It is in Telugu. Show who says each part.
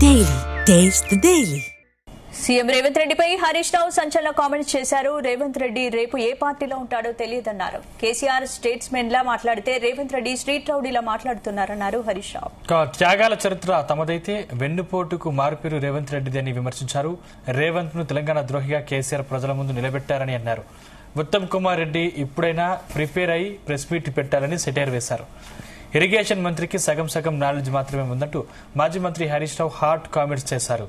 Speaker 1: Daily. Taste the Daily.
Speaker 2: CM Revanth రెడ్డిపై హరీష్ రావు సంచలన కామెంట్స్ చేశారు. రేవంత్ రెడ్డి రేపు ఏ పార్టీలో ఉంటాడో తెలియదన్నారు. కేసీఆర్ స్టేట్స్మెన్ లా మాట్లాడితే రేవంత్ రెడ్డి స్ట్రీట్ రౌడీలా మాట్లాడుతున్నారన్నారు హరీష్ రావు.
Speaker 3: త్యాగాల చరిత్ర తమదైతే వెన్నుపోటుకు మార్పిరు రేవంత్ రెడ్డిదని విమర్శించారు. రేవంత్ ను తెలంగాణ ద్రోహిగా కేసీఆర్ ప్రజల ముందు నిలబెట్టారని అన్నారు. ఉత్తమ్ కుమార్ రెడ్డి ఇప్పుడైనా ప్రిపేర్ అయి ప్రెస్ మీట్ పెట్టాలని సెటైర్ వేశారు. ఇరిగేషన్ మంత్రికి సగం నాలెడ్జ్ మాత్రమే ఉందంటూ మాజీ మంత్రి హరీష్ రావు హాట్ కామెంట్స్ చేశారు.